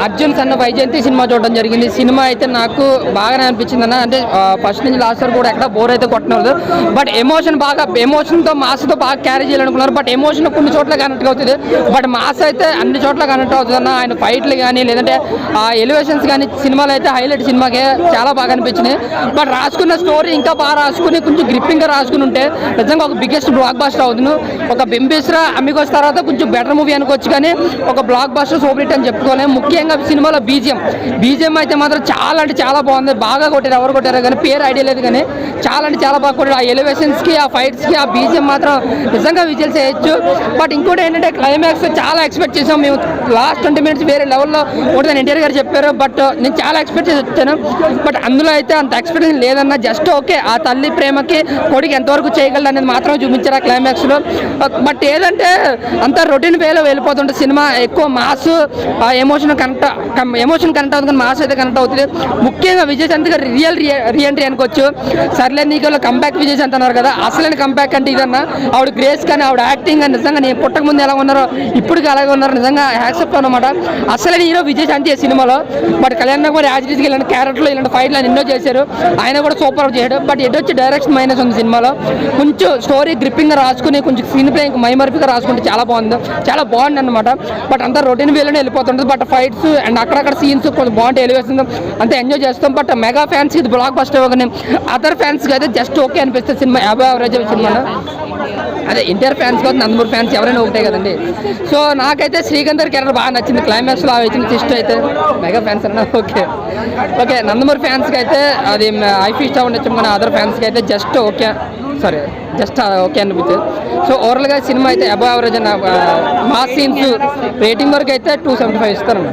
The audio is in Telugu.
అర్జున్ సన్న వైజయంతి సినిమా చూడడం జరిగింది. సినిమా అయితే నాకు బాగానే అనిపించింది అన్న. అంటే ఫస్ట్ నుంచి లాస్ట్ వరకు కూడా ఎక్కడ బోర్ అయితే కొట్టలేదు. బట్ ఎమోషన్తో మాస్తో బాగా క్యారీ చేయాలనుకున్నారు. బట్ ఎమోషన్ కొన్ని చోట్ల కనెక్ట్ అవుతుంది. బట్ మాస్ అయితే అన్ని చోట్ల కనెక్ట్ అవుతుంది అన్న. ఆయన ఫైట్లు కానీ లేదంటే ఆ ఎలివేషన్స్ కానీ సినిమాలో అయితే హైలైట్. సినిమాకే చాలా బాగా అనిపించింది. బట్ రాసుకున్న స్టోరీ ఇంకా బాగా రాసుకుని కొంచెం గ్రిప్పింగ్గా రాసుకుని ఉంటే నిజంగా ఒక బిగ్గెస్ట్ బ్లాక్ బాస్టర్ అవుతుంది. ఒక బింబిస్రా అమ్మికోస్ తర్వాత కొంచెం బెటర్ మూవీ అనుకోవచ్చు, కానీ ఒక బ్లాక్ బాస్టర్ సూపర్ హిట్ అని చెప్పుకోలేము. ముఖ్యంగా సినిమాలో బీజిఎం అయితే మాత్రం చాలా అంటే చాలా బాగుంది. బాగా కొట్టారు, ఎవరు కొట్టారో కానీ పేరు ఐడియా లేదు, కానీ చాలా అంటే చాలా బాగా కొట్టారు. ఆ ఎలివేషన్స్కి, ఆ ఫైట్స్కి, ఆ బీజిఎం మాత్రం నిజంగా విజువల్స్ చేయొచ్చు. బట్ ఇంకోటి ఏంటంటే క్లైమాక్స్ చాలా ఎక్స్పెక్ట్ చేసాం మేము. లాస్ట్ 20 minutes వేరే లెవెల్లో ఒకటి ఎన్టీఆర్ గారు చెప్పారు. బట్ నేను చాలా ఎక్స్పెక్ట్ చేసి వచ్చాను. బట్ అందులో అయితే అంత ఎక్స్పెక్టేషన్ లేదన్న. జస్ట్ ఓకే, ఆ తల్లి ప్రేమకి కొడుకు ఎంతవరకు చేయగలరు అనేది మాత్రం చూపించారు ఆ క్లైమాక్స్లో. బట్ ఏదంటే అంత రొటీన్ వేలో వెళ్ళిపోతుంటే సినిమా ఎక్కువ మాస్ ఎమోషన్ కనెక్ట్ అవుతుంది, కానీ మాస్ అయితే కనెక్ట్ అవుతుంది. ముఖ్యంగా విజయశాంతి గారు రీఎంట్రీ అనుకోవచ్చు. సర్లే నీకు కంబ్యాక్ విజయశాంతి అన్నారు కదా, అసలైన కంబ్యాక్ అంటే ఇదన్నా. ఆవిడ గ్రేస్ కానీ ఆవిడ యాక్టింగ్ కానీ నిజంగా నేను పుట్టక ముందు ఎలా ఉన్నారో ఇప్పటికి అలాగే ఉన్నారు. నిజంగా యాక్సెప్ట్ అనమాట. అసలైన హీరో విజయశాంతి సినిమాలో. బట్ కళ్యాణ్ కూడా యాజిటీస్కి ఇలాంటి క్యారెక్టర్లు ఇలాంటి ఫైట్లు ఎన్నో చేశారు. ఆయన కూడా సూపర్ చేయడు. బట్ ఎటొచ్చి డైరెక్షన్ మైనస్ ఉంది సినిమాలో. కొంచెం స్టోరీ గ్రిప్పింగ్గా రాసుకుని కొంచెం స్క్రీన్ ప్లే మైమర్పిగా రాసుకుంటే చాలా బాగుంది అనమాట. బట్ అంతా రొటీన్ వేలోనే వెళ్ళిపోతుంటుంది. బట్ ఫైట్స్ అండ్ అక్కడక్కడ సీన్స్ కొంచెం బాగుంటాయి, ఎలివేషన్ అంతా ఎంజాయ్ చేస్తాం. బట్ మెగా ఫ్యాన్స్కి ఇది బ్లాక్ బస్టర్ ఇవ్వగానే అదర్ ఫ్యాన్స్కి అయితే జస్ట్ ఓకే అనిపిస్తుంది సినిమా. Average cinema. అదే ఎన్టీఆర్ ఫ్యాన్స్ కాదు, నందమూరి ఫ్యాన్స్ ఎవరైనా ఒకటే కదండి. సో నాకైతే శ్రీకాంత్ క్యారెక్టర్ బాగా నచ్చింది. క్లైమాక్స్లో వచ్చిన ట్విస్ట్ అయితే మెగా ఫ్యాన్స్ అన్నా ఓకే నందమూరి ఫ్యాన్స్కి అయితే అది ఐఫీ ఇష్టం ఉండొచ్చు, కానీ అదర్ ఫ్యాన్స్కి అయితే జస్ట్ ఓకే అనిపించింది. సో ఓవరాల్గా సినిమా అయితే అబవ్ యావరేజ్ అన్న. మాస్ సీన్స్ రేటింగ్ వరకు అయితే 2.75 ఇస్తారన్న.